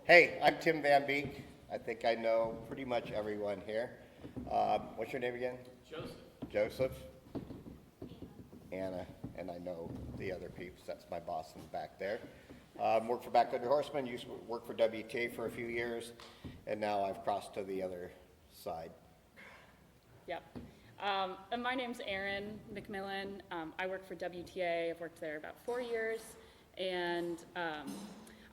Hey, I'm Tim Van Beek. I think I know pretty much everyone here. What's your name again? Joseph. Joseph? Anna, and I know the other peeps. That's my boss in the back there. Worked for Backcountry Horsemen, used to work for WTA for a few years, and now I've crossed to the other side. Yep. And my name's Erin McMillan. I work for WTA. I've worked there about 4 years, and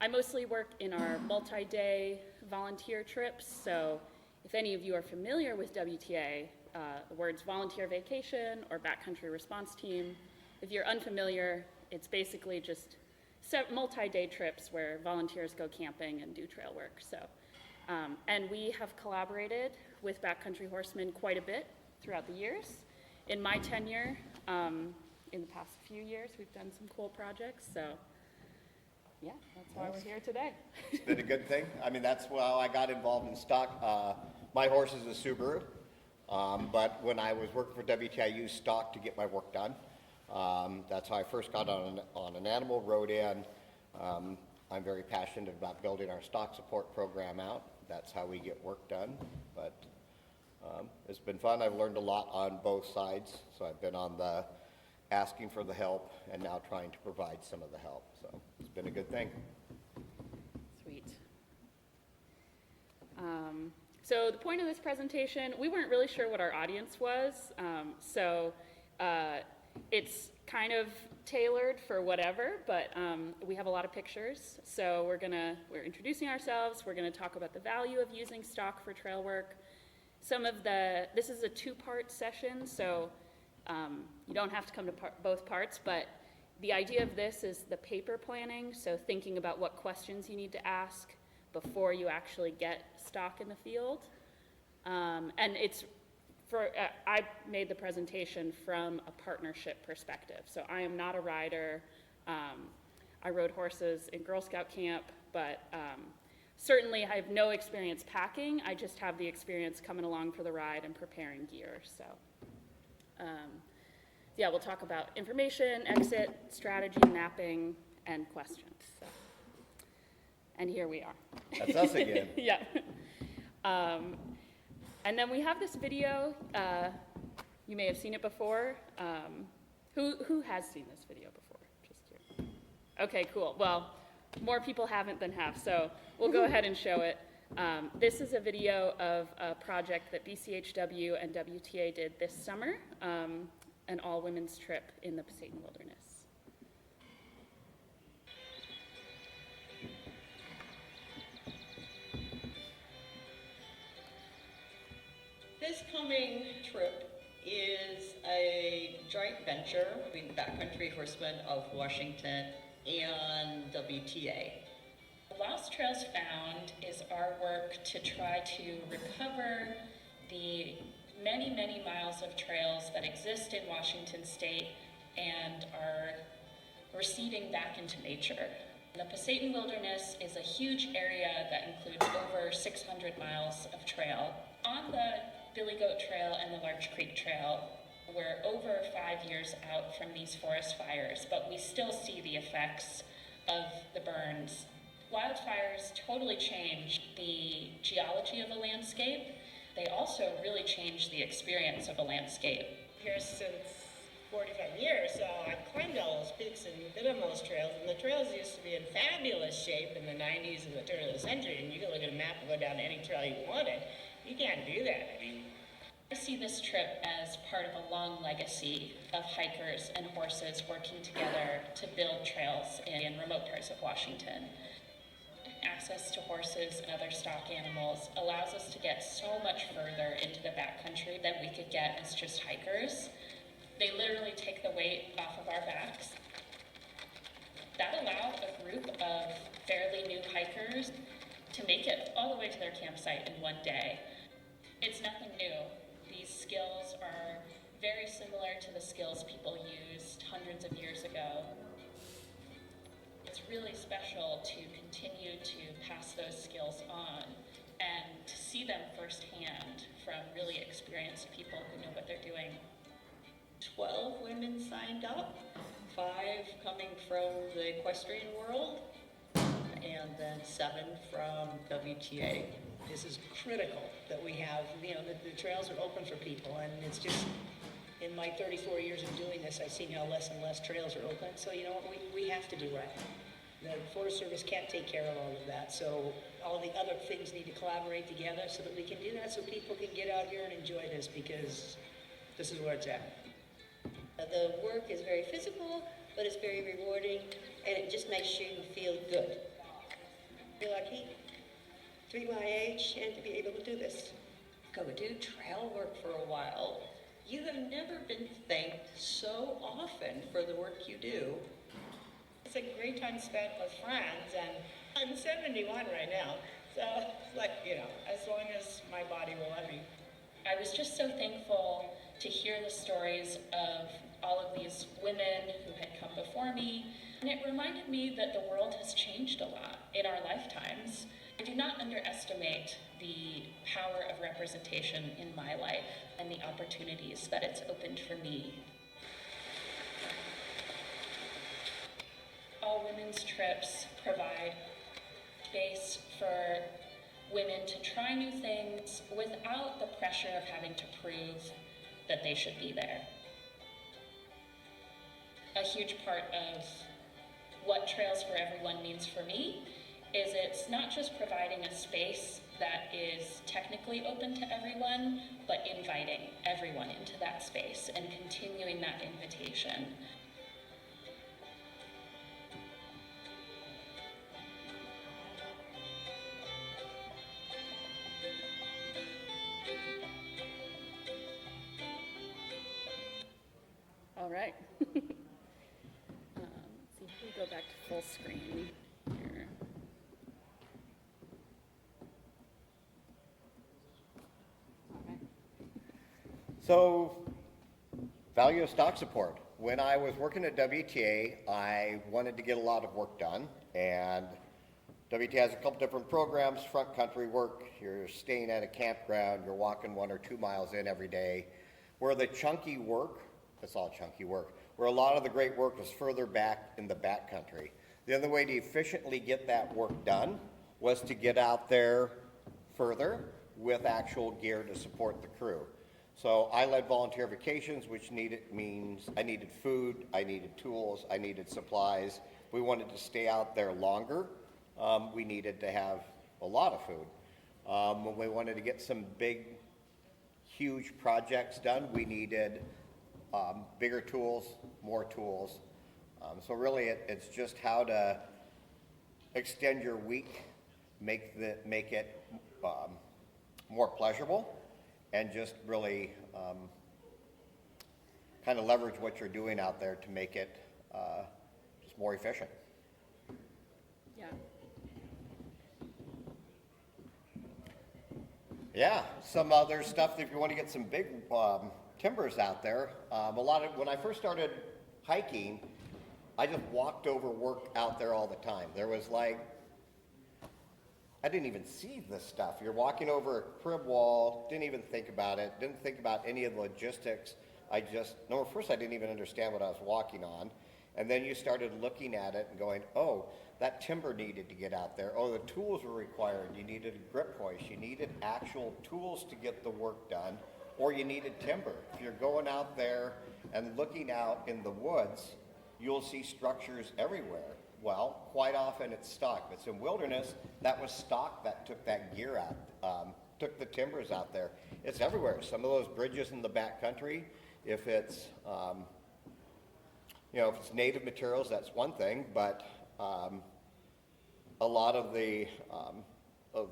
I mostly work in our multi-day volunteer trips. So if any of you are familiar with WTA, the words volunteer vacation or backcountry response team, if you're unfamiliar, it's basically just multi-day trips where volunteers go camping and do trail work. So, and we have collaborated with Backcountry Horsemen quite a bit throughout the years. In my tenure, in the past few years, we've done some cool projects. So, yeah, that's why we're here today. It's been a good thing. I mean, that's how I got involved in stock. My horse is a Subaru, but when I was working for WTA, I used stock to get my work done. That's how I first got on an animal, rode in. I'm very passionate about building our stock support program out. That's how we get work done. But it's been fun. I've learned a lot on both sides. So I've been on the asking for the help and now trying to provide some of the help. So it's been a good thing. Sweet. So the point of this presentation, we weren't really sure what our audience was. It's kind of tailored for whatever, but we have a lot of pictures. So we're introducing ourselves. We're gonna talk about the value of using stock for trail work. This is a two-part session, so you don't have to come to both parts, but the idea of this is the paper planning, so thinking about what questions you need to ask before you actually get stock in the field. And I made the presentation from a partnership perspective. So I am not a rider. I rode horses in Girl Scout camp, but certainly I have no experience packing. I just have the experience coming along for the ride and preparing gear. So yeah, we'll talk about information, exit, strategy, mapping, and questions. So, and here we are. That's us again. Yeah. And then we have this video. You may have seen it before. Who has seen this video before? Just here. Okay, cool. Well, more people haven't than have, so we'll go ahead and show it. This is a video of a project that BCHW and WTA did this summer, an all-women's trip in the Pasayten Wilderness. This coming trip is a joint venture between Backcountry Horsemen of Washington and WTA. Lost Trails Found is our work to try to recover the many, many miles of trails that exist in Washington State and are receding back into nature. The Pasayten Wilderness is a huge area that includes over 600 miles of trail. On the Billy Goat Trail and the Larch Creek Trail, we're over 5 years out from these forest fires, but we still see the effects of the burns. Wildfires totally changed the geology of a landscape. They also really changed the experience of a landscape. Here since 45 years, so I've climbed all those peaks and been on those trails, and the trails used to be in fabulous shape in the 90s and the turn of the century, and you could look at a map and go down any trail you wanted. You can't do that. I mean, I see this trip as part of a long legacy of hikers and horses working together to build trails in remote parts of Washington. Access to horses and other stock animals allows us to get so much further into the backcountry than we could get as just hikers. They literally take the weight off of our backs. That allowed a group of fairly new hikers to make it all the way to their campsite in one day. It's nothing new. These skills are very similar to the skills people used hundreds of years ago. It's really special to continue to pass those skills on and to see them firsthand from really experienced people who know what they're doing. 12 women signed up, 5 coming from the equestrian world, and then 7 from WTA. This is critical that we have, the trails are open for people, and it's just, in my 34 years of doing this, I've seen how less and less trails are open, so you know what, we have to do right. The Forest Service can't take care of all of that, so all the other things need to collaborate together so that we can do that, so people can get out here and enjoy this, because this is where it's at. The work is very physical, but it's very rewarding, and it just makes you feel good. Feel lucky to be my age and to be able to do this. Go do trail work for a while. You have never been thanked so often for the work you do. It's a great time spent with friends, and I'm 71 right now, so like, as long as my body will let me. I was just so thankful to hear the stories of all of these women who had come before me, and it reminded me that the world has changed a lot in our lifetimes. I do not underestimate the power of representation in my life and the opportunities that it's opened for me. All women's trips provide space for women to try new things without the pressure of having to prove that they should be there. A huge part of what Trails for Everyone means for me is it's not just providing a space that is technically open to everyone, but inviting everyone into that space and continuing that invitation. All right. Let's see if we go back to full screen here. All right. So, value of stock support. When I was working at WTA, I wanted to get a lot of work done, and WTA has a couple different programs, front country work, you're staying at a campground, you're walking 1 or 2 miles in every day, where the chunky work, it's all chunky work, where a lot of the great work is further back in the backcountry. The other way to efficiently get that work done was to get out there further with actual gear to support the crew. So I led volunteer vacations, which means I needed food, I needed tools, I needed supplies. We wanted to stay out there longer. We needed to have a lot of food. When we wanted to get some big, huge projects done, we needed bigger tools, more tools. So really it's just how to extend your week, make it more pleasurable, and just really kind of leverage what you're doing out there to make it just more efficient. Yeah. Yeah, some other stuff if you want to get some big timbers out there. When I first started hiking, I just walked over work out there all the time. There was I didn't even see this stuff. You're walking over a crib wall, didn't even think about it, didn't think about any of the logistics. First I didn't even understand what I was walking on. And then you started looking at it and going, oh, that timber needed to get out there. Oh, the tools were required. You needed a grip hoist. You needed actual tools to get the work done, or you needed timber. If you're going out there and looking out in the woods, you'll see structures everywhere. Well, quite often it's stock. If it's in wilderness, that was stock that took that gear out, took the timbers out there. It's everywhere. Some of those bridges in the backcountry, if it's if it's native materials, that's one thing, but a lot of the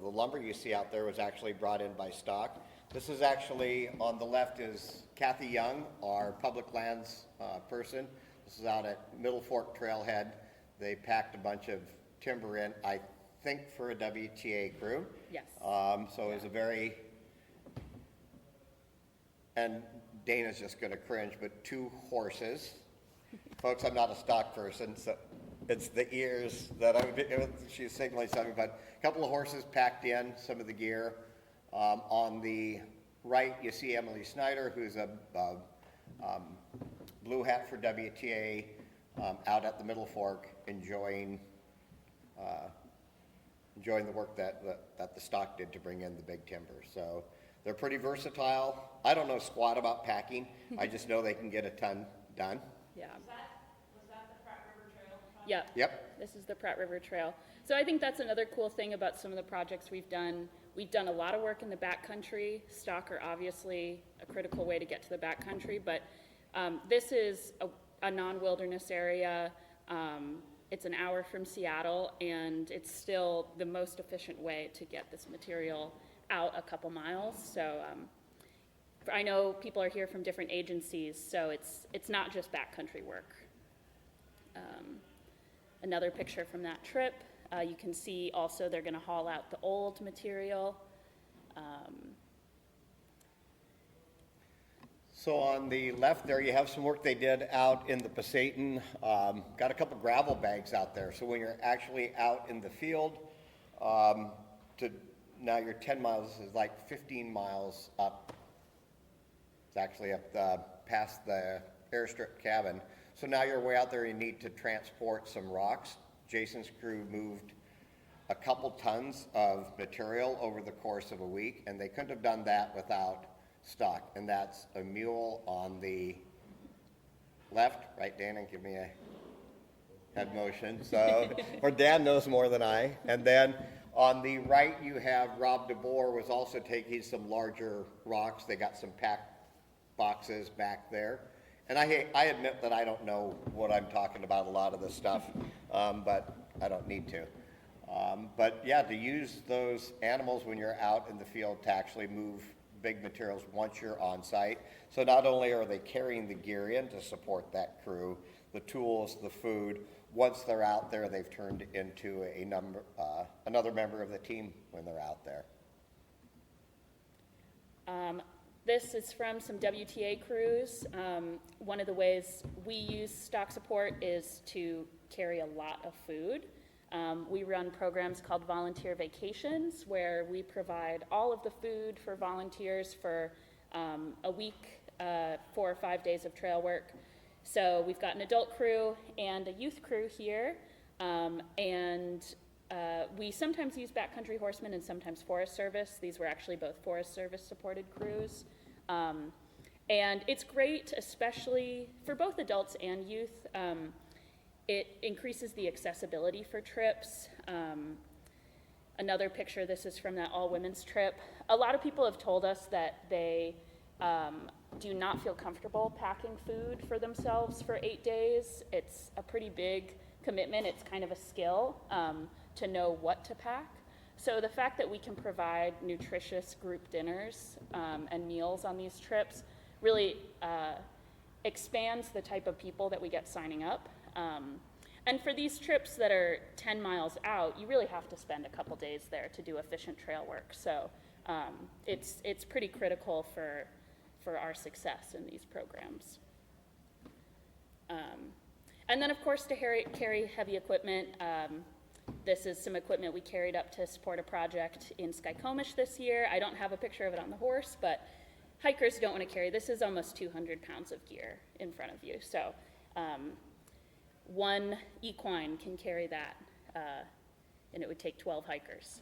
lumber you see out there was actually brought in by stock. This is actually, on the left is Kathy Young, our public lands person. This is out at Middle Fork Trailhead. They packed a bunch of timber in, I think for a WTA crew. Yes. So it was a very, and Dana's just gonna cringe, but 2 horses. Folks, I'm not a stock person, so it's the ears that she's signaling something, but a couple of horses packed in some of the gear. On the right, you see Emily Snyder, who's a blue hat for WTA, out at the Middle Fork enjoying enjoying the work that the stock did to bring in the big timber. So they're pretty versatile. I don't know squat about packing. I just know they can get a ton done. Yeah. Was that the Pratt River Trail? Yep. Yep. This is the Pratt River Trail. So I think that's another cool thing about some of the projects we've done. We've done a lot of work in the backcountry. Stock are obviously a critical way to get to the backcountry, but this is a non-wilderness area. It's an hour from Seattle, and it's still the most efficient way to get this material out a couple miles. So I know people are here from different agencies, so it's not just backcountry work. Another picture from that trip. You can see also they're going to haul out the old material. So on the left there, you have some work they did out in the Pasayten. Got a couple gravel bags out there. So when you're actually out in the field, now you're 10 miles, this is like 15 miles up. It's actually up past the airstrip cabin. So now you're way out there, you need to transport some rocks. Jason's crew moved a couple tons of material over the course of a week, and they couldn't have done that without stock. And that's a mule on the left, right, Dan, and give me a head motion. So, or Dan knows more than I. And then on the right, you have Rob DeBoer was also taking some larger rocks. They got some packed boxes back there. And I admit that I don't know what I'm talking about, a lot of this stuff, but I don't need to. But yeah, to use those animals when you're out in the field to actually move big materials once you're on site. So not only are they carrying the gear in to support that crew, the tools, the food, once they're out there, they've turned into another member of the team when they're out there. This is from some WTA crews. One of the ways we use stock support is to carry a lot of food. We run programs called Volunteer Vacations, where we provide all of the food for volunteers for a week, 4 or 5 days of trail work. So we've got an adult crew and a youth crew here, and we sometimes use backcountry horsemen and sometimes Forest Service. These were actually both Forest Service supported crews. And it's great, especially for both adults and youth. It increases the accessibility for trips. Another picture, this is from that all-women's trip. A lot of people have told us that they do not feel comfortable packing food for themselves for 8 days. It's a pretty big commitment. It's kind of a skill to know what to pack. So the fact that we can provide nutritious group dinners and meals on these trips really expands the type of people that we get signing up. And for these trips that are 10 miles out, you really have to spend a couple days there to do efficient trail work. So it's pretty critical for our success in these programs. And then, of course, to carry heavy equipment. This is some equipment we carried up to support a project in Skykomish this year. I don't have a picture of it on the horse, but hikers don't want to carry. This is almost 200 pounds of gear in front of you. So one equine can carry that, and it would take 12 hikers.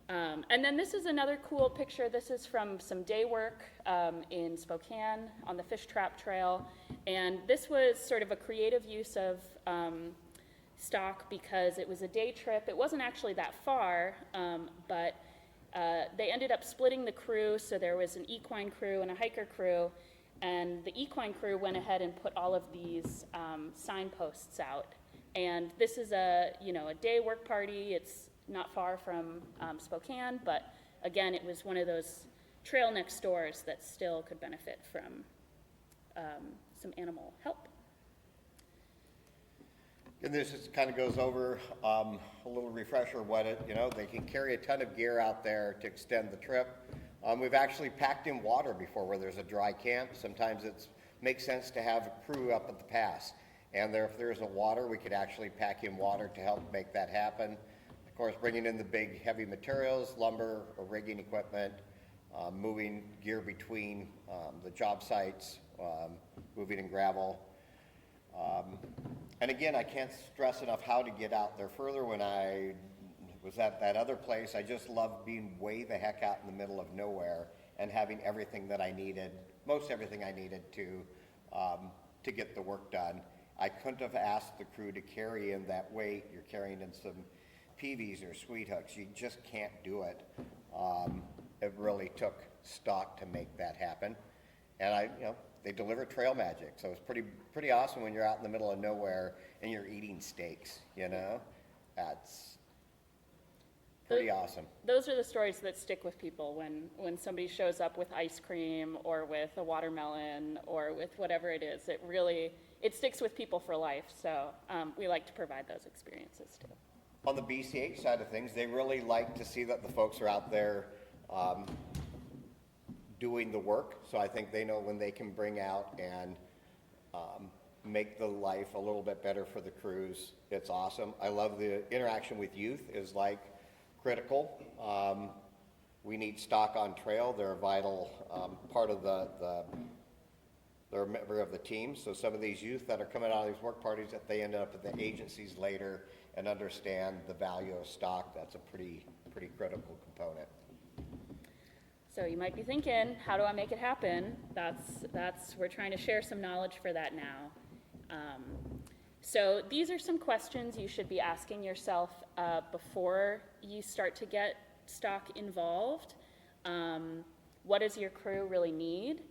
And then this is another cool picture. This is from some day work in Spokane on the Fish Trap Trail. And this was sort of a creative use of stock because it was a day trip. It wasn't actually that far, but they ended up splitting the crew. So there was an equine crew and a hiker crew. And the equine crew went ahead and put all of these signposts out. And this is a day work party. It's not far from Spokane, but again, it was one of those trail next doors that still could benefit from some animal help. And this just kind of goes over a little refresher what they can carry a ton of gear out there to extend the trip. We've actually packed in water before where there's a dry camp. Sometimes it makes sense to have a crew up at the pass. And if there isn't water, we could actually pack in water to help make that happen. Of course, bringing in the big heavy materials, lumber, or rigging equipment, moving gear between the job sites, moving in gravel. And again, I can't stress enough how to get out there further when I was at that other place. I just loved being way the heck out in the middle of nowhere and having everything that I needed, most everything I needed to get the work done. I couldn't have asked the crew to carry in that weight. You're carrying in some PVs or sweet hooks. You just can't do it. It really took stock to make that happen. And they deliver trail magic. So it's pretty awesome when you're out in the middle of nowhere and you're eating steaks, That's pretty awesome. Those are the stories that stick with people when somebody shows up with ice cream or with a watermelon or with whatever it is. It sticks with people for life. So we like to provide those experiences too. On the BCH side of things, they really like to see that the folks are out there doing the work. So I think they know when they can bring out and make the life a little bit better for the crews. It's awesome. I love the interaction with youth is like critical. We need stock on trail. They're a vital part of they're a member of the team. So some of these youth that are coming out of these work parties, that they end up at the agencies later and understand the value of stock, that's a pretty critical component. So you might be thinking, how do I make it happen? We're trying to share some knowledge for that now. So these are some questions you should be asking yourself before you start to get stock involved. What does your crew really need?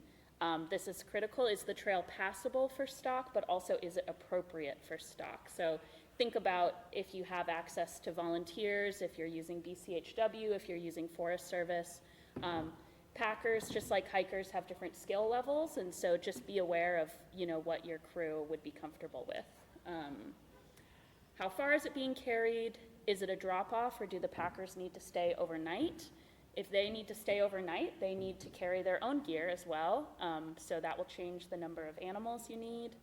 This is critical. Is the trail passable for stock, but also is it appropriate for stock? So think about if you have access to volunteers, if you're using BCHW, if you're using Forest Service. Packers, just like hikers, have different skill levels, and so just be aware of what your crew would be comfortable with. How far is it being carried? Is it a drop-off, or do the packers need to stay overnight? If they need to stay overnight, they need to carry their own gear as well, so that will change the number of animals you need.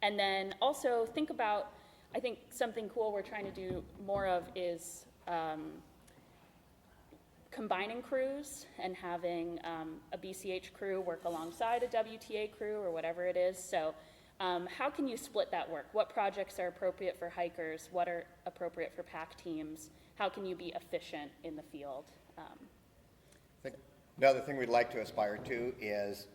And then also think about, I think something cool we're trying to do more of is combining crews and having a BCH crew work alongside a WTA crew or whatever it is. So how can you split that work? What projects are appropriate for hikers? What are appropriate for pack teams? How can you be efficient in the field? I think another thing we'd like to aspire to is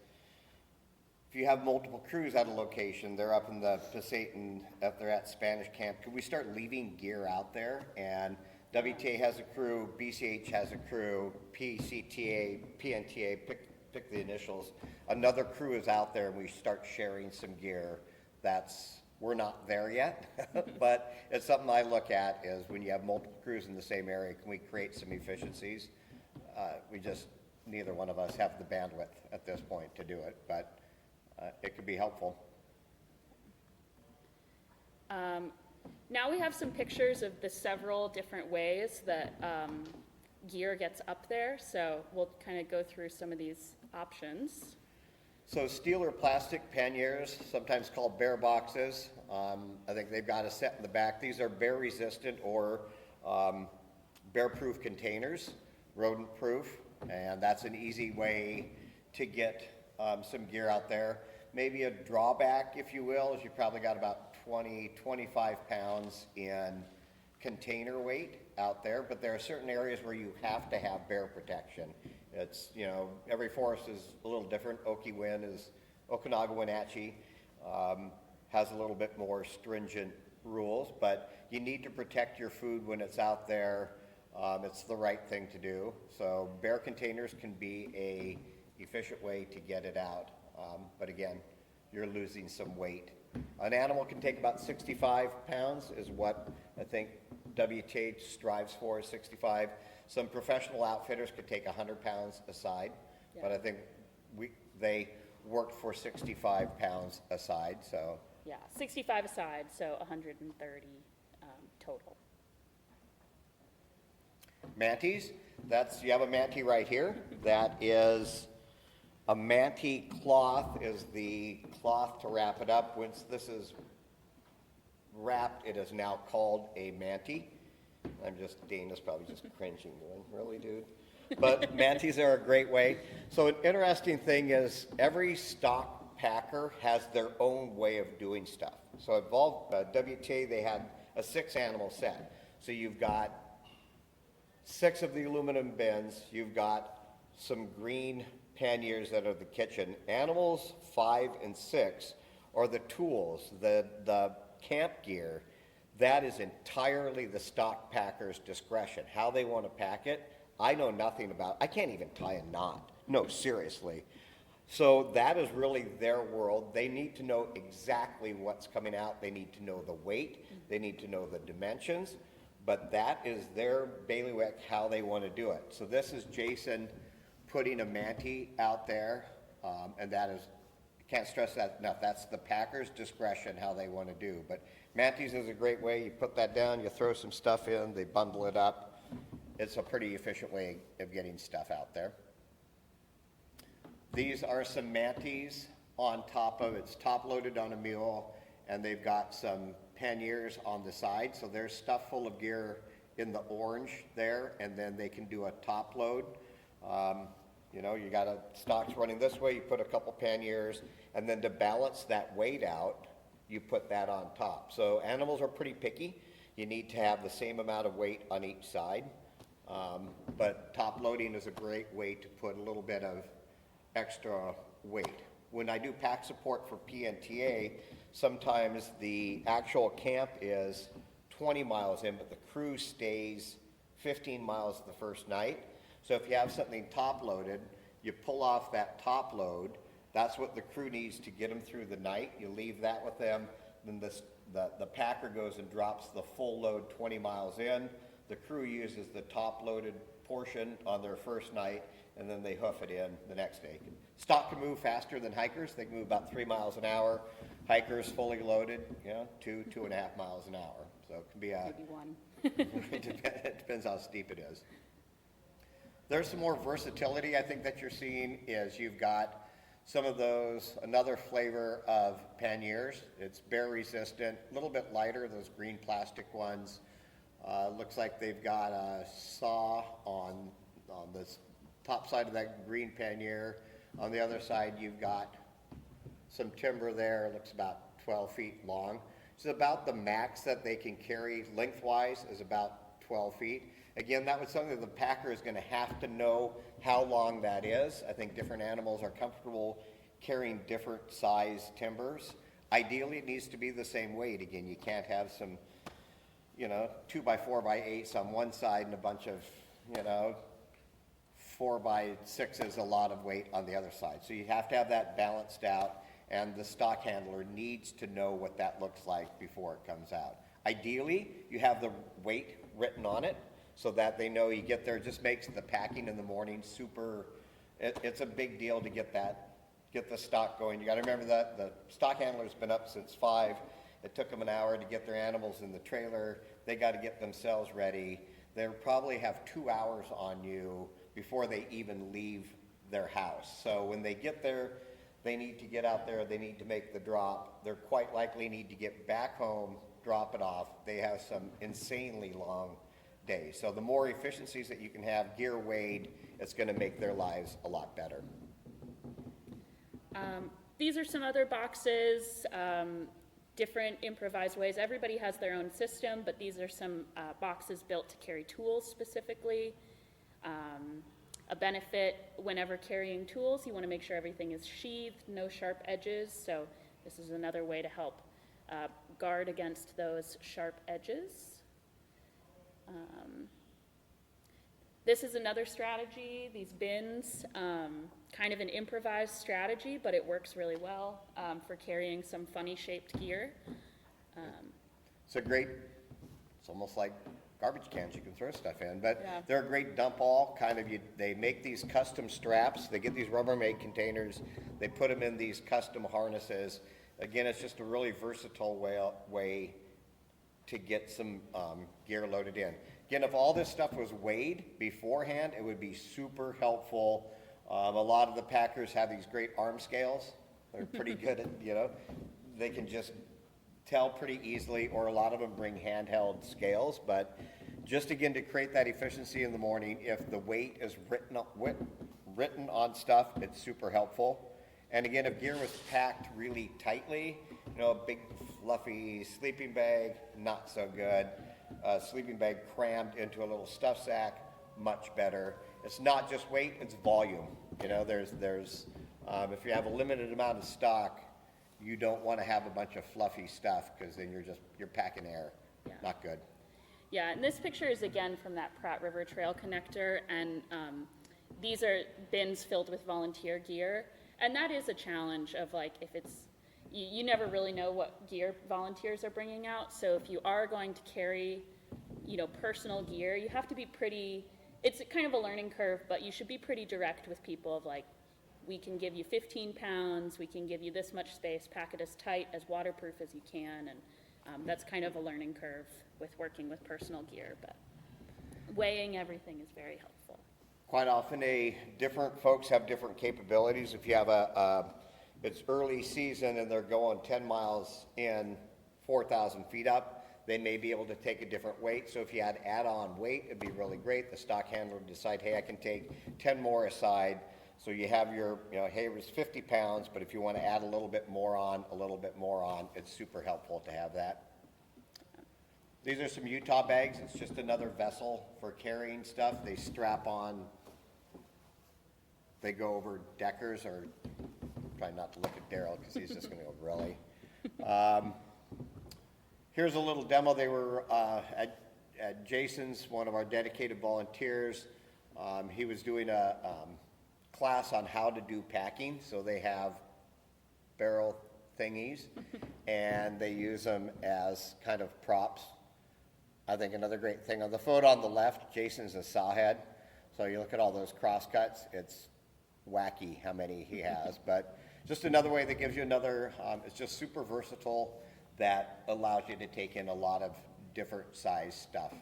if you have multiple crews at a location, they're up in the Pasayten, if they're at Spanish Camp, could we start leaving gear out there? And WTA has a crew, BCH has a crew, PCTA, PNTA, pick the initials. Another crew is out there and we start sharing some gear. We're not there yet, but it's something I look at is when you have multiple crews in the same area, can we create some efficiencies? Neither one of us have the bandwidth at this point to do it, but it could be helpful. Now we have some pictures of the several different ways that gear gets up there, so we'll kind of go through some of these options. So steel or plastic panniers, sometimes called bear boxes. I think they've got a set in the back. These are bear resistant or bear proof containers, rodent proof, and that's an easy way to get some gear out there. Maybe a drawback, if you will, is you probably got about 25 pounds in container weight out there, but there are certain areas where you have to have bear protection. It's, every forest is a little different. Okanagan Wenatchee has a little bit more stringent rules, but you need to protect your food when it's out there. It's the right thing to do. So bear containers can be a efficient way to get it out. But again, you're losing some weight. An animal can take about 65 pounds is what I think WTA strives for, 65. Some professional outfitters could take 100 pounds aside, yeah. But I think they worked for 65 pounds aside, so. Yeah, 65 aside, so 130 total. Manties, you have a mantee right here. That is a mantee cloth, is the cloth to wrap it up. Once this is wrapped, it is now called a mantee. Dana's probably just cringing, going, really, dude? But mantees are a great way. So an interesting thing is every stock packer has their own way of doing stuff. So at WTA, they had a 6-animal set. So you've got 6 of the aluminum bins, you've got some green panniers that are the kitchen. Animals 5 and 6 are the tools, the camp gear. That is entirely the stock packer's discretion, how they want to pack it. I know nothing about, I can't even tie a knot. No, seriously. So that is really their world. They need to know exactly what's coming out. They need to know the weight. They need to know the dimensions. But that is their bailiwick, how they want to do it. So this is Jason putting a Manti out there, and that is, can't stress that enough. That's the packer's discretion, how they want to do. But Mantis is a great way. You put that down, you throw some stuff in, they bundle it up. It's a pretty efficient way of getting stuff out there. These are some Mantis on top of, it's top loaded on a mule, and they've got some panniers on the side. So there's stuff full of gear in the orange there, and then they can do a top load. You know, you got stocks running this way, you put a couple panniers, and then to balance that weight out, you put that on top. So animals are pretty picky. You need to have the same amount of weight on each side. But top loading is a great way to put a little bit of extra weight. When I do pack support for PNTA, sometimes the actual camp is 20 miles in, but the crew stays 15 miles the first night. So if you have something top loaded, you pull off that top load. That's what the crew needs to get them through the night. You leave that with them. Then the packer goes and drops the full load 20 miles in. The crew uses the top loaded portion on their first night, and then they hoof it in the next day. Stock can move faster than hikers. They can move about 3 miles an hour. Hikers fully loaded, you know, 2.5 miles an hour. So it can be a, Maybe 1. it depends how steep it is. There's some more versatility I think that you're seeing is you've got some of those, another flavor of panniers. It's bear resistant, a little bit lighter, those green plastic ones. Looks like they've got a saw on this top side of that green pannier. On the other side, you've got some timber there. It looks about 12 feet long. So about the max that they can carry lengthwise is about 12 feet. Again, that was something the packer is going to have to know how long that is. I think different animals are comfortable carrying different size timbers. Ideally, it needs to be the same weight. Again, you can't have some, you know, 2x4x8s on one side and a bunch of, you know, 4x6s, a lot of weight on the other side. So you have to have that balanced out, and the stock handler needs to know what that looks like before it comes out. Ideally, you have the weight written on it so that they know you get there. It just makes the packing in the morning super, it's a big deal to get the stock going. You got to remember that the stock handler's been up since 5. It took them an hour to get their animals in the trailer. They got to get themselves ready. They'll probably have 2 hours on you before they even leave their house. So when they get there, they need to get out there, they need to make the drop. They're quite likely need to get back home, drop it off. They have some insanely long days. So the more efficiencies that you can have gear weighed, it's going to make their lives a lot better. These are some other boxes, different improvised ways. Everybody has their own system, but these are some boxes built to carry tools specifically. A benefit whenever carrying tools, you want to make sure everything is sheathed, no sharp edges. So this is another way to help guard against those sharp edges. This is another strategy, these bins, kind of an improvised strategy, but it works really well for carrying some funny shaped gear. It's a great, it's almost like garbage cans you can throw stuff in, but Yeah. they're a great dump all kind of, they make these custom straps, they get these Rubbermaid containers, they put them in these custom harnesses. Again, it's just a really versatile way to get some gear loaded in. Again, if all this stuff was weighed beforehand, it would be super helpful. A lot of the packers have these great arm scales. They're pretty good at, you know, they can just tell pretty easily, or a lot of them bring handheld scales. But just again, to create that efficiency in the morning, if the weight is written on stuff, it's super helpful. And again, if gear was packed really tightly, you know, a big fluffy sleeping bag, not so good. sleeping bag crammed into a little stuff sack, much better. It's not just weight, it's volume. You know, if you have a limited amount of stock, you don't want to have a bunch of fluffy stuff because then you're packing air. Yeah. Not good. Yeah, and this picture is again from that Pratt River Trail connector, and these are bins filled with volunteer gear, and that is a challenge of like if it's, you never really know what gear volunteers are bringing out, so if you are going to carry, you know, personal gear, you have to be pretty, it's kind of a learning curve, but you should be pretty direct with people of like, we can give you 15 pounds, we can give you this much space, pack it as tight, as waterproof as you can, and that's kind of a learning curve with working with personal gear, but weighing everything is very helpful. Quite often, different folks have different capabilities. If you have it's early season and they're going 10 miles in 4,000 feet up, they may be able to take a different weight. So if you had add-on weight, it'd be really great. The stock handler would decide, hey, I can take 10 more aside. So you have your, you know, hey, it was 50 pounds, but if you want to add a little bit more on, it's super helpful to have that. These are some Utah bags. It's just another vessel for carrying stuff. They strap on, they go over deckers, or try not to look at Daryl because he's just going to go, really? Here's a little demo. They were at Jason's, one of our dedicated volunteers. He was doing a class on how to do packing. So they have barrel thingies and they use them as kind of props. I think another great thing on the photo on the left, Jason's a sawhead. So you look at all those cross cuts, it's wacky how many he has, but just another way that gives you another, it's just super versatile that allows you to take in a lot of different size stuff.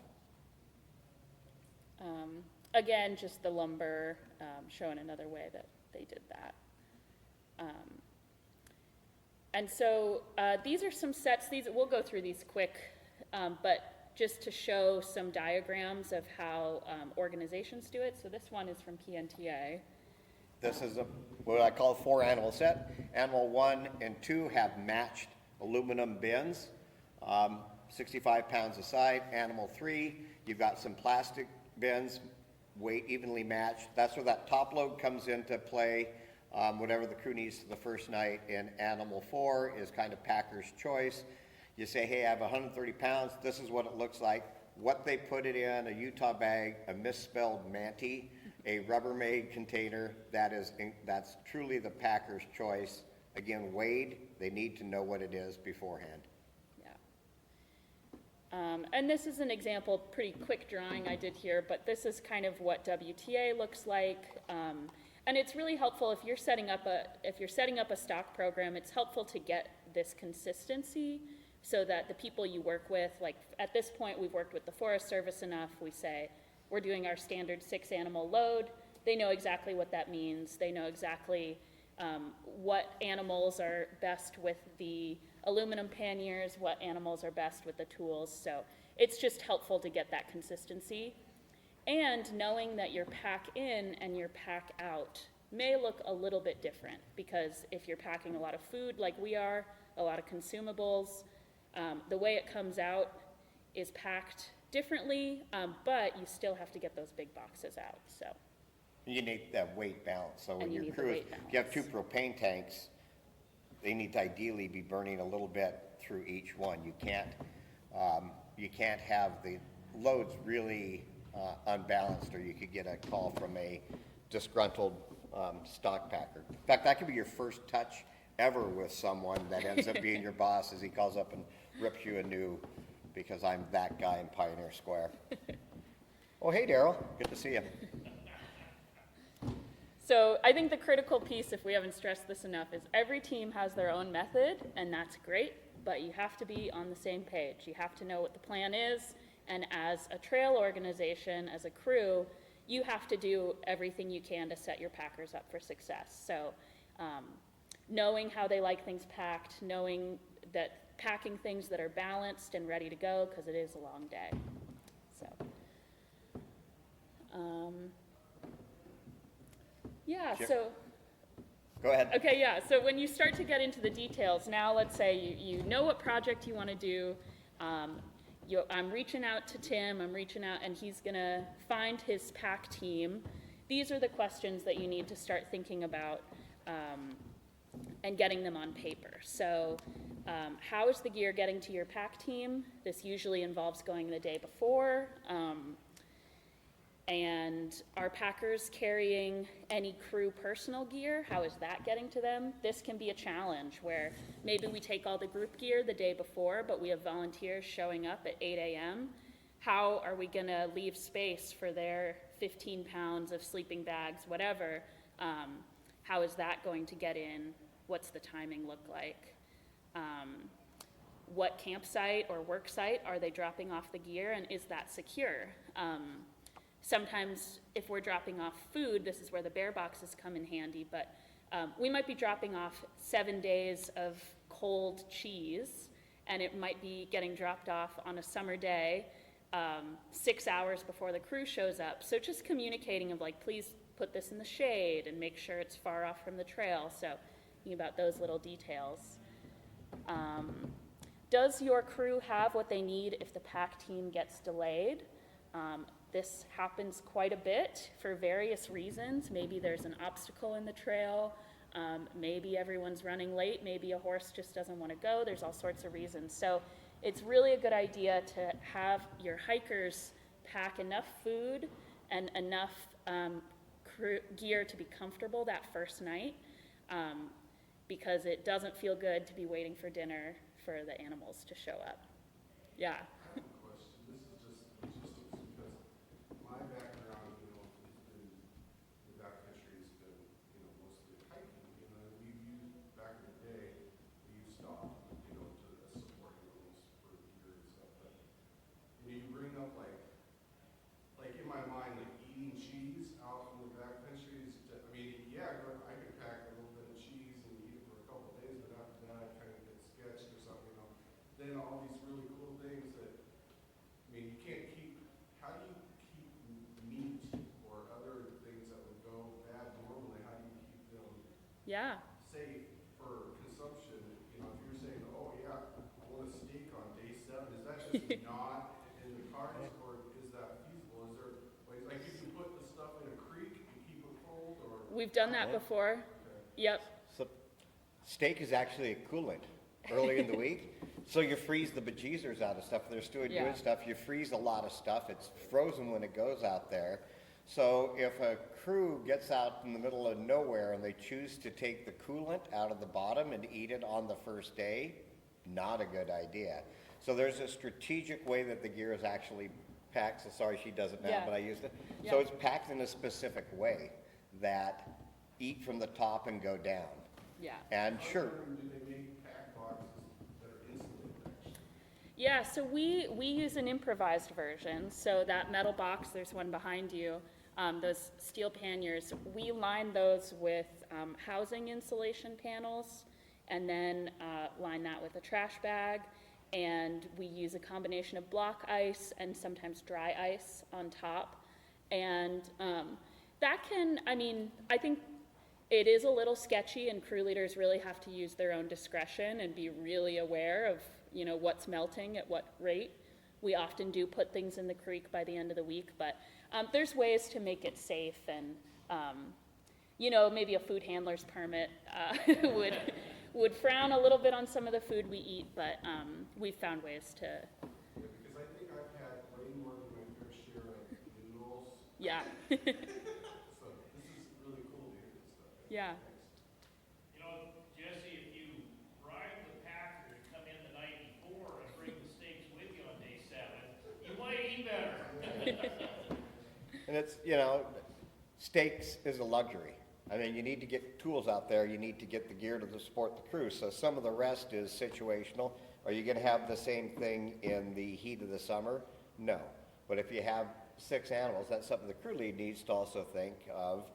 Again, just the lumber, showing another way that they did that. And so these are some sets, we'll go through these quick, but just to show some diagrams of how organizations do it. So this one is from PNTA. This is what I call a 4-animal set. Animal 1 and 2 have matched aluminum bins, 65 pounds a side. Animal 3, you've got some plastic bins, weight evenly matched. That's where that top load comes into play, whatever the crew needs for the first night. And Animal 4 is kind of packer's choice. You say, hey, I have 130 pounds, this is what it looks like. What they put it in, a Utah bag, a misspelled Manti, a Rubbermaid container, that's truly the packer's choice. Again, weighed, they need to know what it is beforehand. Yeah. And this is an example, pretty quick drawing I did here, but this is kind of what WTA looks like. And it's really helpful if you're setting up a stock program, it's helpful to get this consistency so that the people you work with, like at this point we've worked with the Forest Service enough, we say we're doing our standard 6-animal load. They know exactly what that means. They know exactly what animals are best with the aluminum panniers, what animals are best with the tools. So it's just helpful to get that consistency. And knowing that your pack in and your pack out may look a little bit different, because if you're packing a lot of food like we are, a lot of consumables, the way it comes out is packed differently, but you still have to get those big boxes out. So You need that weight balance. So when And you your need the crew, weight if you have 2 balance. propane tanks, they need to ideally be burning a little bit through each one. You can't have the loads really unbalanced, or you could get a call from a disgruntled stock packer. In fact, that could be your first touch ever with someone that ends up being your boss, as he calls up and rips you a new, because I'm that guy in Pioneer Square. Oh, hey, Daryl. Good to see you. So I think the critical piece, if we haven't stressed this enough, is every team has their own method, and that's great, but you have to be on the same page. You have to know what the plan is, and as a trail organization, as a crew, you have to do everything you can to set your packers up for success. So knowing how they like things packed, knowing that packing things that are balanced and ready to go, because it is a long day. So, yeah, Sure. so. Go ahead. Okay, yeah, so when you start to get into the details, now let's say you know what project you want to do, I'm reaching out to Tim, I'm reaching out, and he's gonna find his pack team. These are the questions that you need to start thinking about and getting them on paper. So how is the gear getting to your pack team? This usually involves going the day before. And are packers carrying any crew personal gear? How is that getting to them? This can be a challenge where maybe we take all the group gear the day before, but we have volunteers showing up at 8 a.m. How are we gonna leave space for their 15 pounds of sleeping bags, whatever? How is that going to get in? What's the timing look like? What campsite or work site are they dropping off the gear, and is that secure? Sometimes if we're dropping off food, this is where the bear boxes come in handy, but we might be dropping off 7 days of cold cheese, and it might be getting dropped off on a summer day, 6 hours before the crew shows up. So just communicating of like, please put this in the shade and make sure it's far off from the trail. So thinking about those little details. Does your crew have what they need if the pack team gets delayed? This happens quite a bit for various reasons. Maybe there's an obstacle in the trail. Maybe everyone's running late. Maybe a horse just doesn't want to go. There's all sorts of reasons. So it's really a good idea to have your hikers pack enough food and enough gear to be comfortable that first night, because it doesn't feel good to be waiting for dinner for the animals to show up. Yeah. My background, has been, the backcountry has been, mostly hiking, we used, back in the day, we used stock, to support animals for gear and stuff, but, you bring up like in my mind, like eating cheese out in the backcountry is, I could pack a little bit of cheese and eat it for a couple of days, but after that, I kind of get sketched or something, Then all these really cool things that, you can't keep, how do you keep meat or other things that would go bad normally, how do you keep them Yeah. safe for consumption? If you're saying, oh yeah, I want a steak on day 7, is that just not in the cards, or is that feasible? Is there, like you can put the stuff in a creek and keep it cold, or? We've done that before. Yep. So steak is actually a coolant early in the week. So you freeze the bejesus out of stuff. They're still Yeah. doing stuff. You freeze a lot of stuff. It's frozen when it goes out there. So if a crew gets out in the middle of nowhere and they choose to take the coolant out of the bottom and eat it on the first day, not a good idea. So there's a strategic way that the gear is actually packed. So sorry she does it now, Yeah. but I used it. Yeah. So it's packed in a specific way that eat from the top and go down. Yeah. And sure, Do they make pack boxes that are insulated, actually? Yeah, so we use an improvised version. So that metal box, there's one behind you, those steel panniers, we line those with housing insulation panels, and then line that with a trash bag. And we use a combination of block ice and sometimes dry ice on top. And that can, I think it is a little sketchy, and crew leaders really have to use their own discretion and be really aware of, what's melting at what rate. We often do put things in the creek by the end of the week, but there's ways to make it safe, and, maybe a food handler's permit would frown a little bit on some of the food we eat, but we've found ways to, Yeah, because I think I've had way more than my fair share of noodles. yeah. So this is really cool to hear this stuff. Yeah. Jesse, if you bribe the packer to come in the night before and bring the steaks with you on day 7, you might eat better. and it's, steaks is a luxury. You need to get tools out there. You need to get the gear to support the crew. So some of the rest is situational. Are you going to have the same thing in the heat of the summer? No. But if you have 6 animals, that's something the crew lead needs to also think of.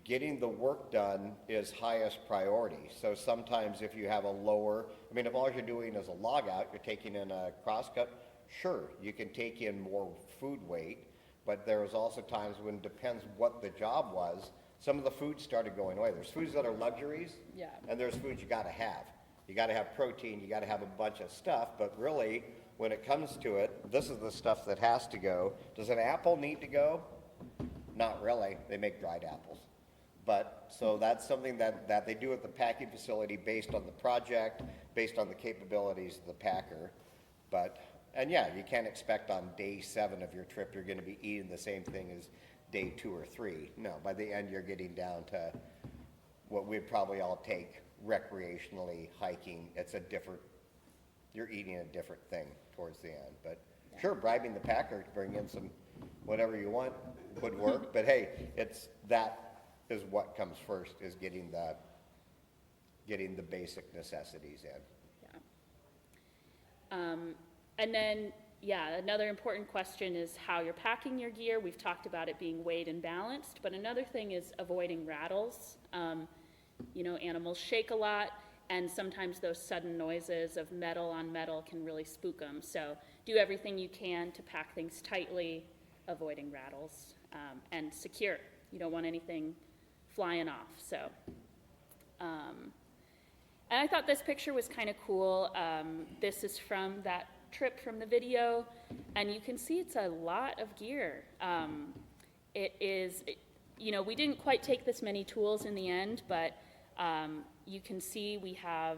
Getting the work done is highest priority. So sometimes if you have a lower, if all you're doing is a log out, you're taking in a crosscut, sure, you can take in more food weight, but there was also times when, depends what the job was, some of the food started going away. There's foods that are luxuries, Yeah. and there's foods you gotta have. You gotta have protein, you gotta have a bunch of stuff, but really, when it comes to it, this is the stuff that has to go. Does an apple need to go? Not really, they make dried apples. But, so that's something that they do at the packing facility based on the project, based on the capabilities of the packer. But, and yeah, you can't expect on day 7 of your trip, you're gonna be eating the same thing as day 2 or 3. No, by the end, you're getting down to what we'd probably all take recreationally, hiking. It's a different, you're eating a different thing towards the end. But sure, bribing the packer to bring in some, whatever you want would work. But hey, that is what comes first, is getting the basic necessities in. Yeah. And then, yeah, another important question is how you're packing your gear. We've talked about it being weighed and balanced, but another thing is avoiding rattles. You know, animals shake a lot, and sometimes those sudden noises of metal on metal can really spook them. So do everything you can to pack things tightly, avoiding rattles, and secure. You don't want anything flying off. So, and I thought this picture was kind of cool. This is from that trip from the video, and you can see it's a lot of gear. You know, we didn't quite take this many tools in the end, but you can see we have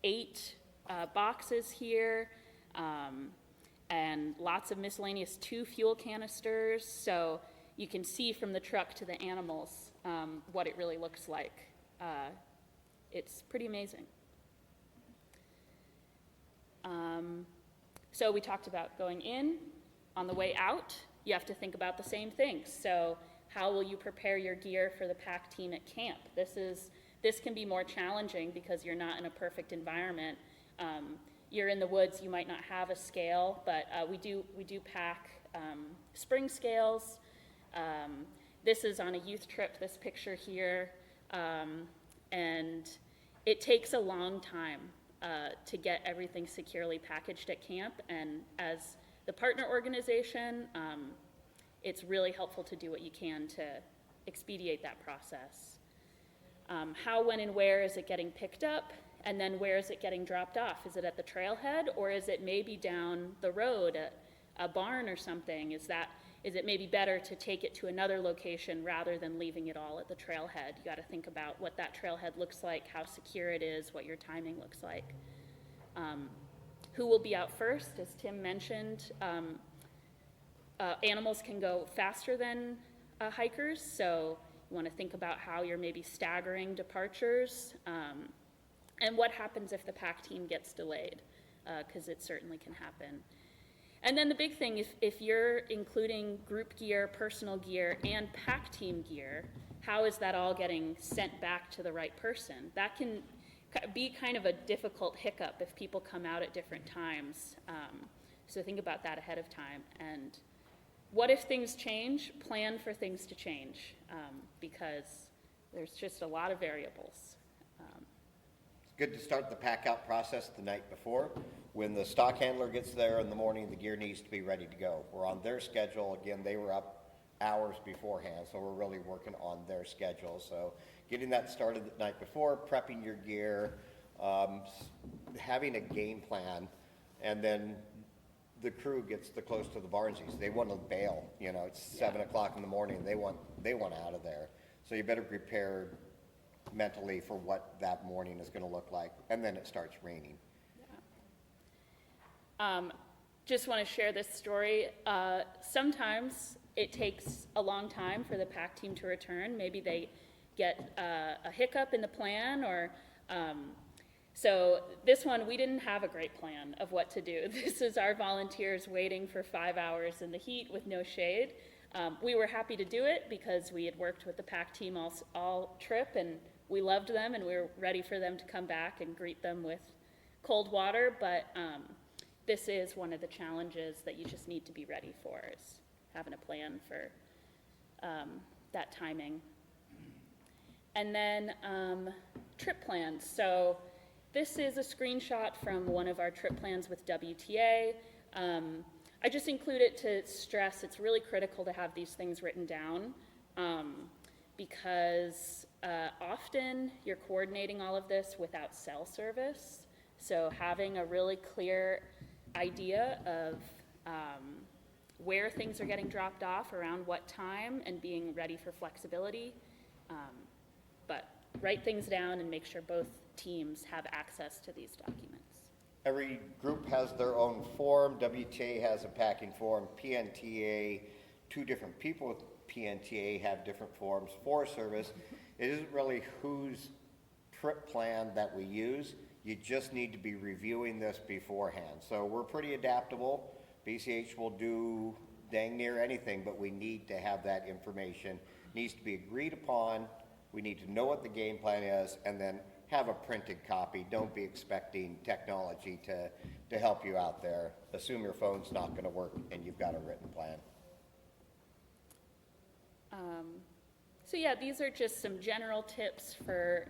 8 boxes here, and lots of miscellaneous 2 fuel canisters. So you can see from the truck to the animals what it really looks like. It's pretty amazing. So we talked about going in. On the way out, you have to think about the same things. So how will you prepare your gear for the pack team at camp? This can be more challenging because you're not in a perfect environment. You're in the woods, you might not have a scale, but we do pack spring scales. This is on a youth trip, this picture here, and it takes a long time to get everything securely packaged at camp, and as the partner organization, it's really helpful to do what you can to expedite that process. How, when, and where is it getting picked up? And then where is it getting dropped off? Is it at the trailhead, or is it maybe down the road at a barn or something? Is it maybe better to take it to another location rather than leaving it all at the trailhead? You got to think about what that trailhead looks like, how secure it is, what your timing looks like. Who will be out first? As Tim mentioned, animals can go faster than hikers, so you want to think about how you're maybe staggering departures, and what happens if the pack team gets delayed, because it certainly can happen. And then the big thing, if you're including group gear, personal gear, and pack team gear, how is that all getting sent back to the right person? That can be kind of a difficult hiccup if people come out at different times. So think about that ahead of time. And what if things change? Plan for things to change, because there's just a lot of variables. Good to start the pack out process the night before. When the stock handler gets there in the morning, the gear needs to be ready to go. We're on their schedule. Again, they were up hours beforehand, so we're really working on their schedule. So getting that started the night before, prepping your gear, having a game plan, and then the crew gets close to the barnsies. They want to bail. You know, it's 7 o'clock in the morning. They want out of there. So you better prepare mentally for what that morning is going to look like, and then it starts raining. Just want to share this story. Sometimes it takes a long time for the pack team to return. Maybe they get a hiccup in the plan, or so this one, we didn't have a great plan of what to do. This is our volunteers waiting for 5 hours in the heat with no shade. We were happy to do it because we had worked with the pack team all trip, and we loved them, and we were ready for them to come back and greet them with cold water. But this is one of the challenges that you just need to be ready for, is having a plan for that timing. And then trip plans. So this is a screenshot from one of our trip plans with WTA. I just include it to stress it's really critical to have these things written down, because often you're coordinating all of this without cell service. So having a really clear idea of where things are getting dropped off, around what time, and being ready for flexibility. But write things down and make sure both teams have access to these documents. Every group has their own form. WTA has a packing form. PNTA, two different people with PNTA have different forms. Forest Service, it isn't really whose trip plan that we use. You just need to be reviewing this beforehand. So we're pretty adaptable. BCH will do dang near anything, but we need to have that information. It needs to be agreed upon. We need to know what the game plan is, and then have a printed copy. Don't be expecting technology to help you out there. Assume your phone's not going to work and you've got a written plan. So yeah, these are just some general tips for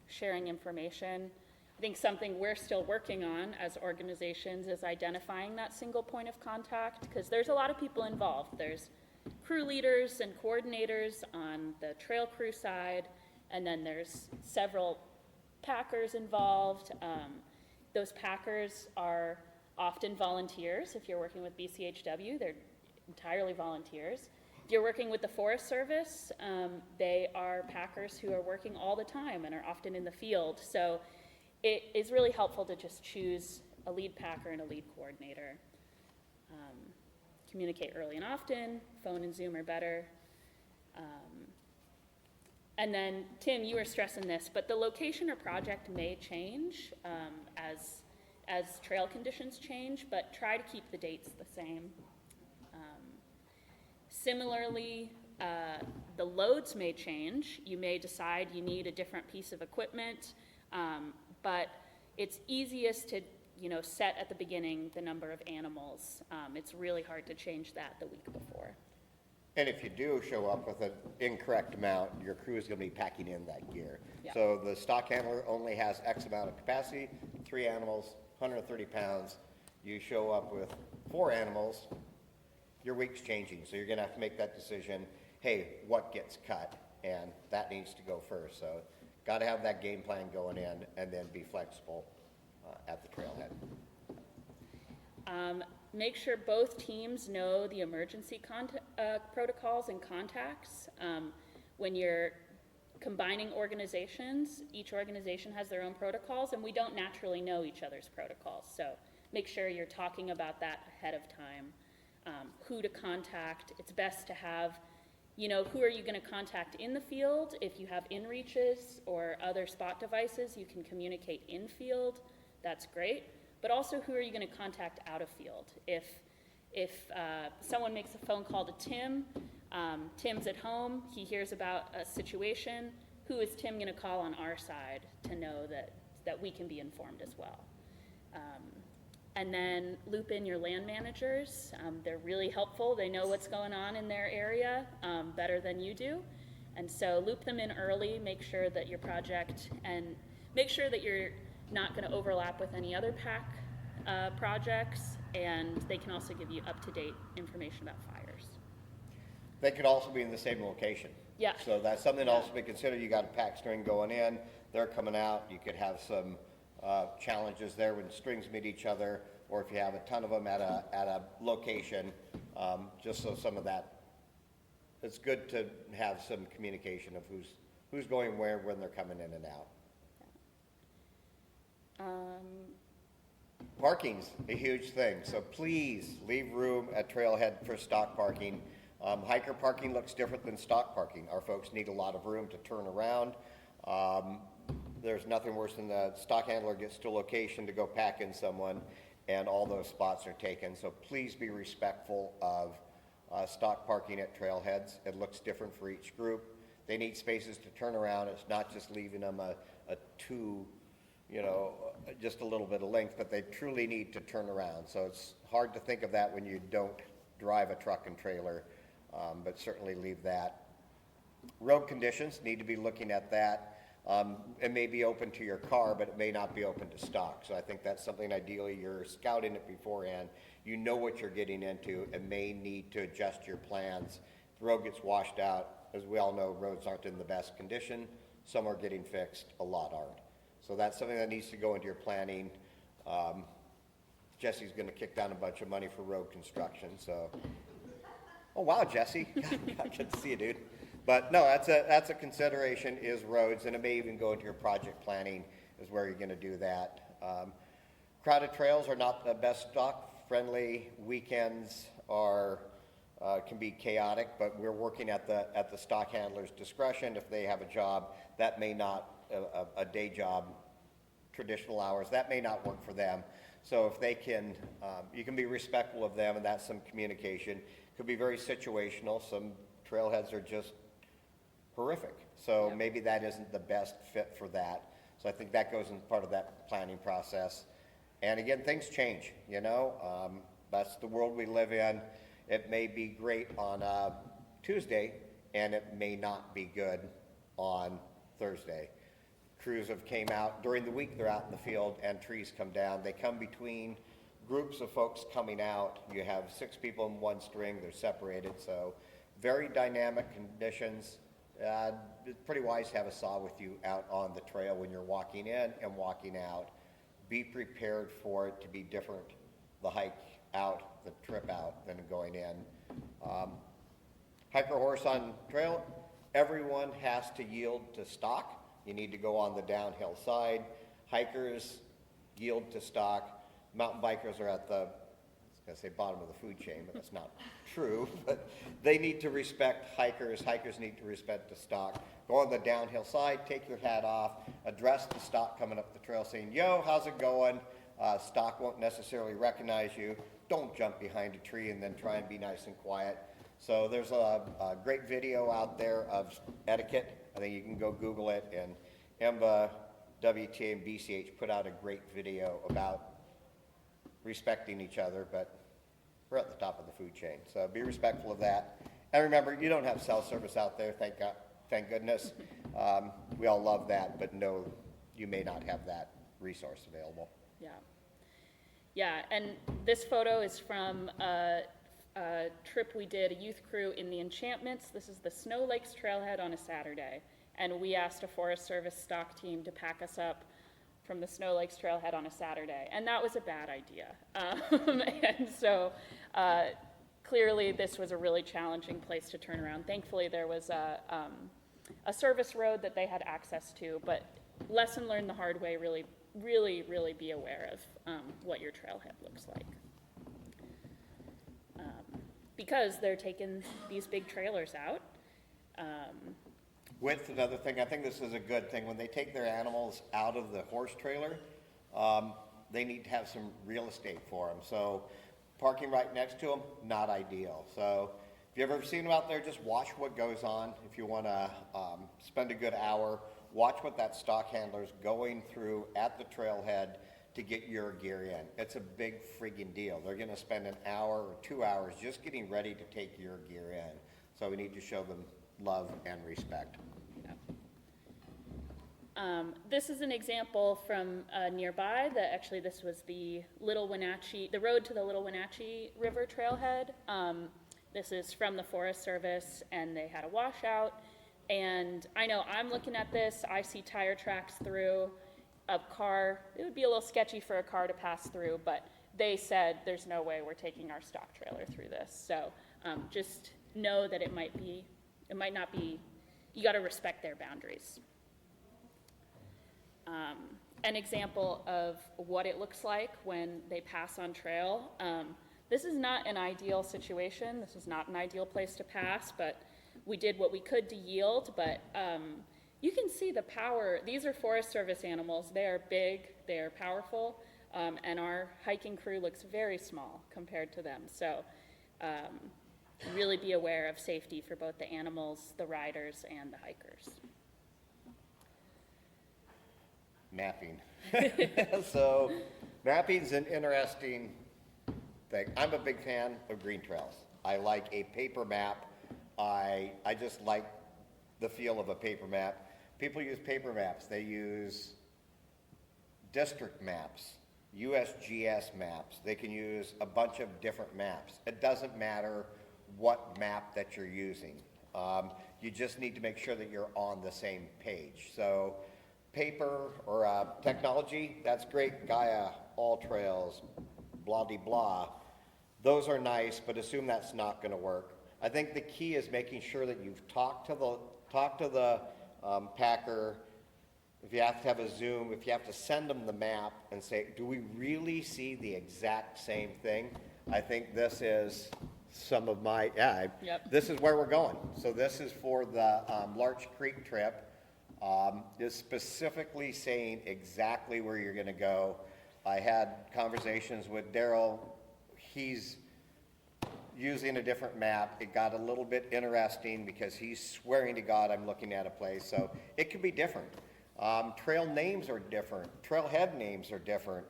sharing information. I think something we're still working on as organizations is identifying that single point of contact, because there's a lot of people involved. There's crew leaders and coordinators on the trail crew side, and then there's several packers involved. Those packers are often volunteers. If you're working with BCHW, they're entirely volunteers. If you're working with the Forest Service, they are packers who are working all the time and are often in the field. So it is really helpful to just choose a lead packer and a lead coordinator. Communicate early and often. Phone and Zoom are better. And then, Tim, you were stressing this, but the location or project may change as trail conditions change, but try to keep the dates the same. Similarly, the loads may change. You may decide you need a different piece of equipment, but it's easiest to set at the beginning the number of animals. It's really hard to change that the week before. And if you do show up with an incorrect amount, your crew is going to be packing in that gear. Yeah. So the stock handler only has X amount of capacity, 3 animals, 130 pounds. You show up with 4 animals, your week's changing. So you're going to have to make that decision, hey, what gets cut? And that needs to go first. So got to have that game plan going in and then be flexible at the trailhead. Make sure both teams know the emergency protocols and contacts. When you're combining organizations, each organization has their own protocols, and we don't naturally know each other's protocols. So make sure you're talking about that ahead of time. Who to contact. It's best to have, who are you going to contact in the field? If you have in-reaches or other spot devices, you can communicate in field. That's great. But also, who are you going to contact out of field? If someone makes a phone call to Tim, Tim's at home, he hears about a situation, who is Tim going to call on our side to know that we can be informed as well? And then loop in your land managers. They're really helpful. They know what's going on in their area better than you do. And so loop them in early, make sure that your project, and make sure that you're not going to overlap with any other PAC projects, and they can also give you up-to-date information about fires. They could also be in the same location. Yeah. So that's something else to be considered. You got a pack string going in, they're coming out. You could have some challenges there when strings meet each other, or if you have a ton of them at a location, just so some of that. It's good to have some communication of who's going where when they're coming in and out. Parking's a huge thing, so please leave room at trailhead for stock parking. Hiker parking looks different than stock parking. Our folks need a lot of room to turn around. There's nothing worse than the stock handler gets to a location to go pack in someone and all those spots are taken. So please be respectful of stock parking at trailheads. It looks different for each group. They need spaces to turn around. It's not just leaving them a just a little bit of length, but they truly need to turn around. So it's hard to think of that when you don't drive a truck and trailer, but certainly leave that. Road conditions, need to be looking at that. It may be open to your car, but it may not be open to stock. So I think that's something ideally you're scouting it beforehand. You know what you're getting into and may need to adjust your plans. If the road gets washed out, as we all know, roads aren't in the best condition. Some are getting fixed, a lot aren't. So that's something that needs to go into your planning. Jesse's gonna kick down a bunch of money for road construction, so. Oh, wow, Jesse, good to see you, dude. But no, that's a consideration, is roads, and it may even go into your project planning is where you're gonna do that. Crowded trails are not the best stock-friendly. Weekends are, can be chaotic, but we're working at the stock handler's discretion. If they have a job, that may not, a day job, traditional hours, that may not work for them. So if they can, you can be respectful of them, and that's some communication. Could be very situational. Some trailheads are just horrific. So maybe that isn't the best fit for that. So I think that goes in part of that planning process. And again, things change, you know. That's the world we live in. It may be great on a Tuesday, and it may not be good on Thursday. Crews have came out, during the week they're out in the field and trees come down. They come between groups of folks coming out. You have 6 people in one string, they're separated, so very dynamic conditions. It's pretty wise to have a saw with you out on the trail when you're walking in and walking out. Be prepared for it to be different, the hike out, the trip out, than going in. Hiker horse on trail, everyone has to yield to stock. You need to go on the downhill side. Hikers yield to stock. Mountain bikers are at the, I was gonna say bottom of the food chain, but that's not true. But they need to respect hikers. Hikers need to respect the stock. Go on the downhill side, take your hat off, address the stock coming up the trail saying, yo, how's it going? Stock won't necessarily recognize you. Don't jump behind a tree and then try and be nice and quiet. So there's a great video out there of etiquette. I think you can go Google it, and EMBA, WTA, and BCH put out a great video about respecting each other, but we're at the top of the food chain. So be respectful of that. And remember, you don't have cell service out there, thank God, thank goodness. We all love that, but no, you may not have that resource available. Yeah. Yeah, and this photo is from a trip we did, a youth crew in the Enchantments. This is the Snow Lakes Trailhead on a Saturday. And we asked a Forest Service stock team to pack us up from the Snow Lakes Trailhead on a Saturday. And that was a bad idea. And so clearly this was a really challenging place to turn around. Thankfully there was a service road that they had access to, but lesson learned the hard way, really be aware of what your trailhead looks like. Because they're taking these big trailers out. Width, another thing, I think this is a good thing. When they take their animals out of the horse trailer, they need to have some real estate for them. So parking right next to them, not ideal. So if you've ever seen them out there, just watch what goes on. If you want to spend a good hour, watch what that stock handler's going through at the trailhead to get your gear in. It's a big friggin' deal. They're gonna spend an hour or 2 hours just getting ready to take your gear in. So we need to show them love and respect. Yeah. This is an example from nearby. Actually, this was the Little Wenatchee, the road to the Little Wenatchee River trailhead. This is from the Forest Service, and they had a washout. And I know I'm looking at this, I see tire tracks through a car. It would be a little sketchy for a car to pass through, but they said there's no way we're taking our stock trailer through this. So just know that it might not be, you got to respect their boundaries. An example of what it looks like when they pass on trail. This is not an ideal situation. This is not an ideal place to pass, but we did what we could to yield. But you can see the power. These are Forest Service animals. They are big, they are powerful, and our hiking crew looks very small compared to them. So really be aware of safety for both the animals, the riders, and the hikers. Mapping. So mapping's an interesting thing. I'm a big fan of green trails. I like a paper map. I just like the feel of a paper map. People use paper maps. They use district maps, USGS maps. They can use a bunch of different maps. It doesn't matter what map that you're using. You just need to make sure that you're on the same page. So paper or technology, that's great. Gaia, All Trails, blah de blah. Those are nice, but assume that's not going to work. I think the key is making sure that you've talked to the packer. If you have to have a Zoom, if you have to send them the map and say, do we really see the exact same thing? I think this is some of my, Yep. this is where we're going. So this is for the Larch Creek trip. Is specifically saying exactly where you're gonna go. I had conversations with Daryl. He's using a different map. It got a little bit interesting because he's swearing to God I'm looking at a place. So it could be different. Trail names are different. Trailhead names are different.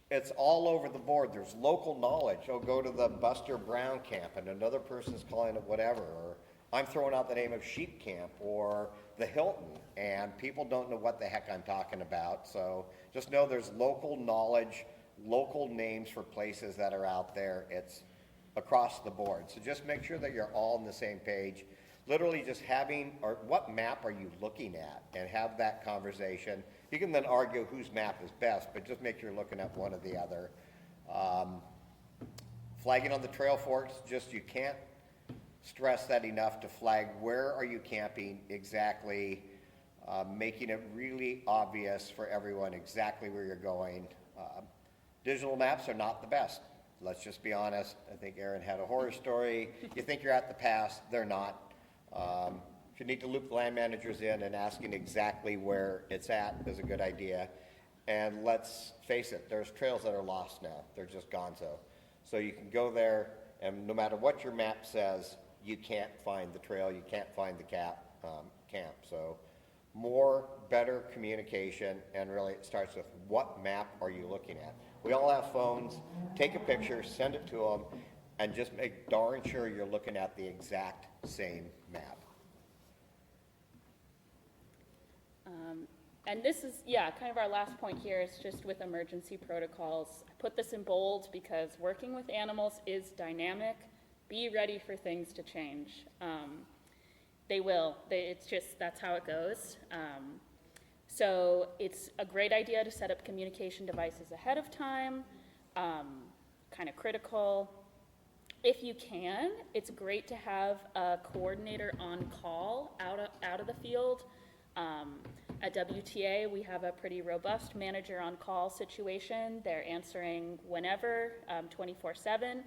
It's all over the board. There's local knowledge. Oh, go to the Buster Brown camp and another person's calling it whatever. Or I'm throwing out the name of Sheep Camp or the Hilton and people don't know what the heck I'm talking about. So just know there's local knowledge, local names for places that are out there. It's across the board. So just make sure that you're all on the same page. Literally just having, or what map are you looking at, and have that conversation. You can then argue whose map is best, but just make sure you're looking at one or the other. Flagging on the trail forks, just you can't stress that enough to flag where are you camping exactly, making it really obvious for everyone exactly where you're going. Digital maps are not the best. Let's just be honest. I think Aaron had a horror story. You think you're at the pass, they're not. If you need to loop the land managers in and asking exactly where it's at is a good idea. And let's face it, there's trails that are lost now. They're just gonzo. So you can go there and no matter what your map says, you can't find the trail, you can't find the camp. So more, better communication, and really it starts with what map are you looking at? We all have phones. Take a picture, send it to them, and just make darn sure you're looking at the exact same map. And this is, kind of our last point here is just with emergency protocols. I put this in bold because working with animals is dynamic. Be ready for things to change. They will. It's just, that's how it goes. So it's a great idea to set up communication devices ahead of time, kind of critical. If you can, it's great to have a coordinator on call out of the field. At WTA, we have a pretty robust manager on call situation. They're answering whenever, 24/7.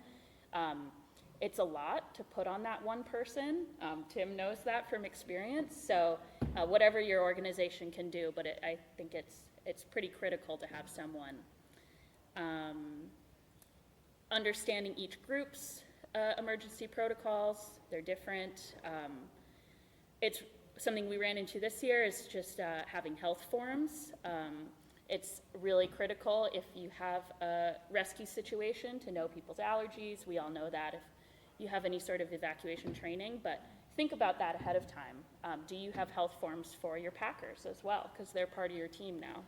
It's a lot to put on that one person. Tim knows that from experience. So whatever your organization can do, but I think it's pretty critical to have someone. Understanding each group's emergency protocols, they're different. It's something we ran into this year is just having health forums. It's really critical if you have a rescue situation to know people's allergies. We all know that if you have any sort of evacuation training, but think about that ahead of time. Do you have health forms for your packers as well? Because they're part of your team now.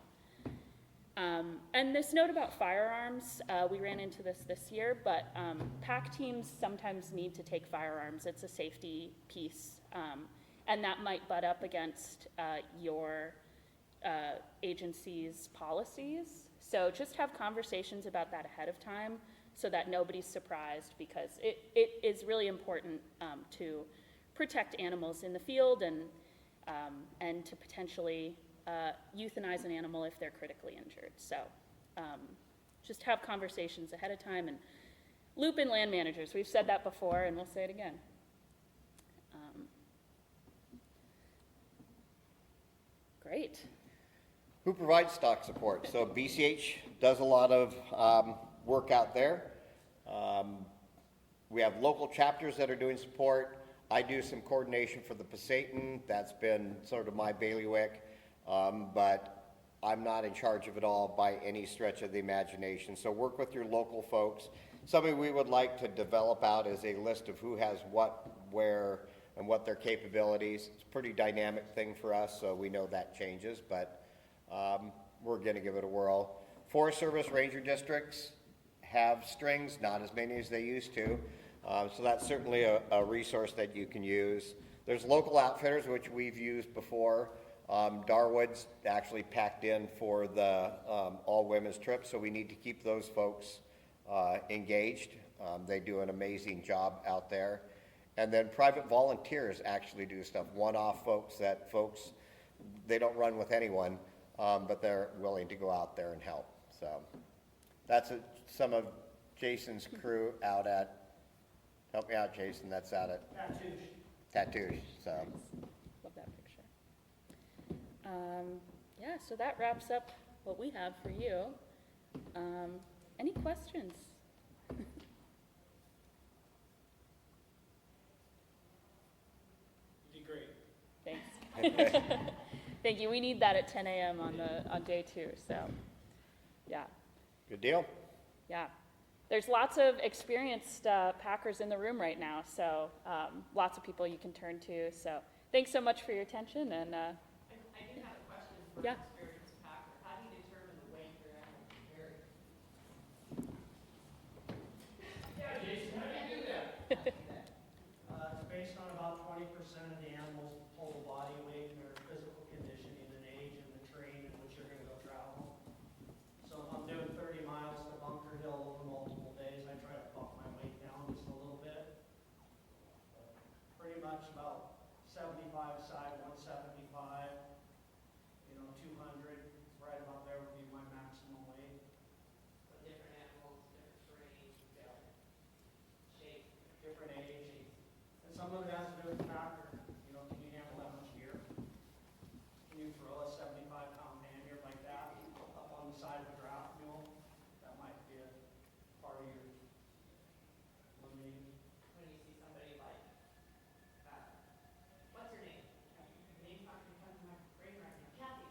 And this note about firearms, we ran into this year, but pack teams sometimes need to take firearms. It's a safety piece, and that might butt up against your agency's policies. So just have conversations about that ahead of time so that nobody's surprised, because it is really important to protect animals in the field and to potentially euthanize an animal if they're critically injured. So just have conversations ahead of time and loop in land managers. We've said that before and we'll say it again. Great. Who provides stock support? So BCH does a lot of work out there. We have local chapters that are doing support. I do some coordination for the Pasayten. That's been sort of my bailiwick, but I'm not in charge of it all by any stretch of the imagination. So work with your local folks. Something we would like to develop out is a list of who has what, where, and what their capabilities. It's a pretty dynamic thing for us, so we know that changes, but we're gonna give it a whirl. Forest Service ranger districts have strings, not as many as they used to. So that's certainly a resource that you can use. There's local outfitters, which we've used before. Darwood's actually packed in for the all-women's trip, so we need to keep those folks engaged. They do an amazing job out there. And then private volunteers actually do stuff, one-off folks, they don't run with anyone, but they're willing to go out there and help. So that's some of Jason's crew out at, help me out, Jason, that's out at Tatouche, so. Love that picture. Yeah, so that wraps up what we have for you. Any questions? You did great. Thanks. Thank you. We need that at 10 a.m. on day 2. So, yeah, Good deal. yeah. There's lots of experienced packers in the room right now, so lots of people you can turn to. So, thanks so much for your attention. And I do have a question for Yeah. an experienced packer. How do you determine the weight your animal can carry? Yeah, Jason, how do you do that? It's based on about 20% of the animal's total body weight and their physical conditioning and age and the terrain in which you're gonna go travel. So if I'm doing 30 miles to Bunker Hill over multiple days, I try to bump my weight down just a little bit. Pretty much about 75 side, 175, 200, right about there would be my maximum weight. So different animals, different terrain, shape. Different age, and some of it has to do with the factor. Can you handle that much gear? Can you throw a 75-pound pannier like that up on the side of a draft mule? That might be a part of your limiting. When you see somebody like, what's her name? Her name's not gonna come to my brain right now. Kathy.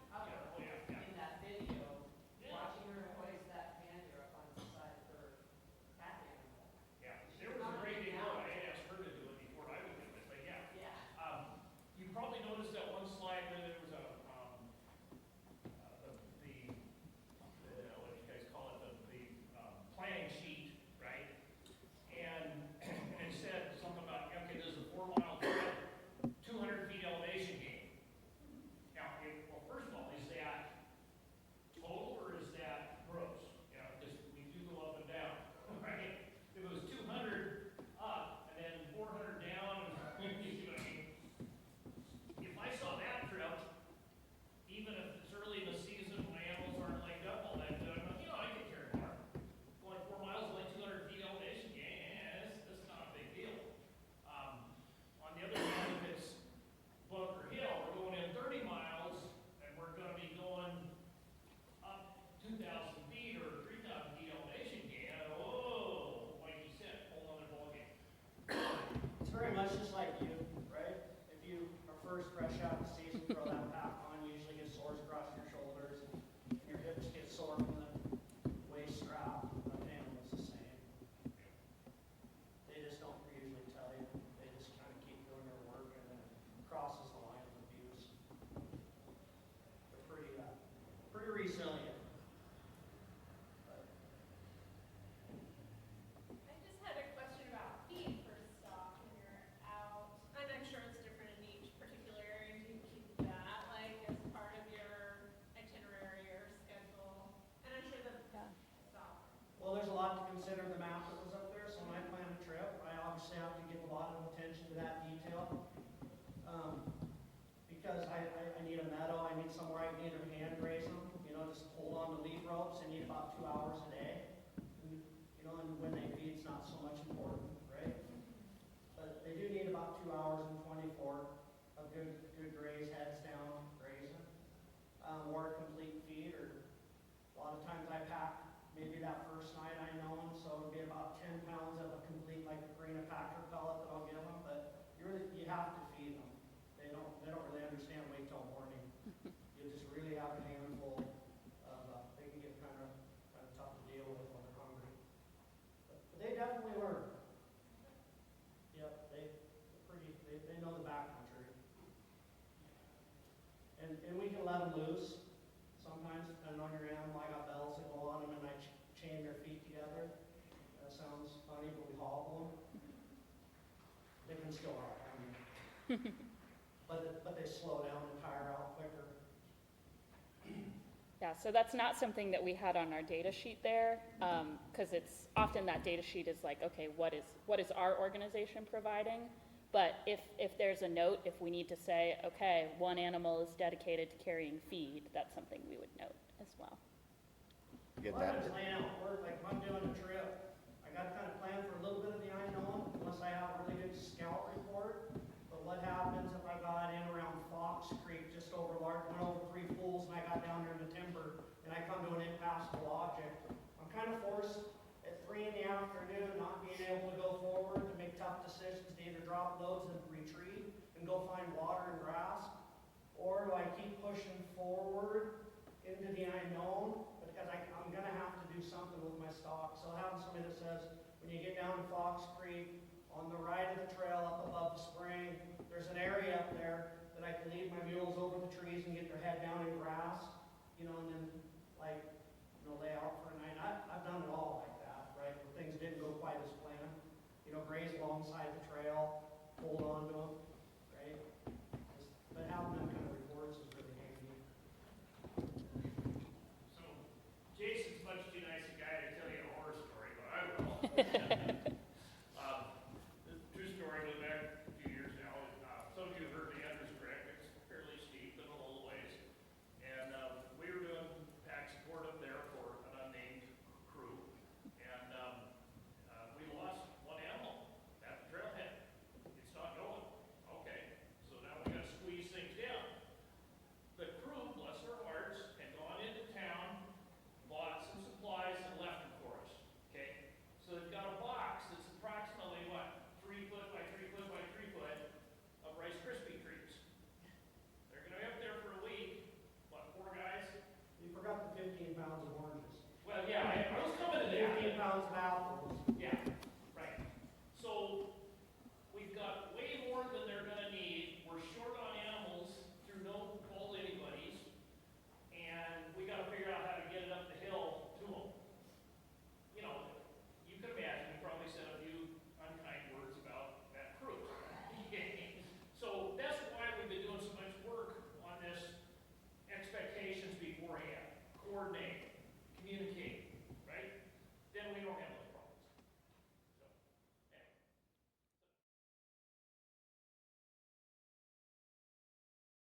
In that video, watching her hoist that pannier up on the side of her pack animal. Yeah, there was a great big one. I had asked her to do it before I would do it, but yeah. Yeah. You probably noticed that one slide where there was what do you guys call it, the planning sheet, right? And it said something about, okay, there's a 4-mile trip, 200 feet elevation gain. Now, well, first of all, is that total or is that gross? Because we do go up and down, right? If it was 200 up and then 400 down, you see what I mean? If I saw that trip, even if it's early in the season, my animals aren't laid up all that good, I'm like, I can carry more. Going 4 miles, only 200 feet elevation gain, that's not a big deal. On the other hand, if it's Bunker Hill, we're going in 30 miles, and we're gonna be going up 2,000 feet or 3,000 feet elevation gain, like you said, whole other ballgame. It's very much just like you, right? If you are first fresh out of the season, throw that pack on, you usually get sores across your shoulders, and your hips get sore from the waist strap. An animal's the same. They just don't usually tell you. They just kind of keep doing their work, and then it crosses the line of abuse. They're pretty resilient. But I just had a question about feed for stock when you're out. And I'm sure it's different in each particular area. Do you keep that like as part of your itinerary or schedule? And I'm sure the stock. Well, there's a lot to consider in the map that was up there, so when I plan a trip, I obviously have to give a lot of attention to that detail. Because I need a meadow, I need somewhere I can either hand graze them, just hold on to lead ropes, I need about 2 hours a day. And when they feed, it's not so much important, right? But they do need about 2 hours and 24 of good graze, heads down grazing. Or a complete feed, or a lot of times I pack, maybe that first night I know them, so it'll be about 10 pounds of a complete, like a grain of packer pellet that I'll give them, but you have to feed them. They don't really understand wait till morning. You just really have a handful of, they can get kind of tough to deal with when they're hungry. But they definitely learn. Yep, they know the backcountry. And we can let them loose. Sometimes, depending on your animal, I got bells that go on them and I chain their feet together. That sounds funny, but we hobble them. can still outrun you. But they slow down and tire out quicker. Yeah, so that's not something that we had on our data sheet there, because it's often that data sheet is like, okay, what is our organization providing? But if there's a note, if we need to say, okay, one animal is dedicated to carrying feed, that's something we would note as well. Get Well, that? I plan out work, like if I'm doing a trip, I gotta kind of plan for a little bit of the unknown, unless I have a really good scout report. But what happens if I got in around Fox Creek, just over Lark, went over Three Pools, and I got down there in the timber, and I come to an impassable object? I'm kind of forced at 3 in the afternoon, not being able to go forward, to make tough decisions, to either drop loads and retreat, and go find water and grass, or do I keep pushing forward into the unknown? Because I'm gonna have to do something with my stock. So having somebody that says, when you get down to Fox Creek, on the right of the trail up above the spring, there's an area up there that I can lead my mules over the trees and get their head down in grass, and then lay out for a night. I've done it all like that, right? When things didn't go quite as planned, graze alongside the trail, hold on to them, right? But having them kind of rewards is really handy. So Jason's much too nice a guy to tell you a horror story, but I will.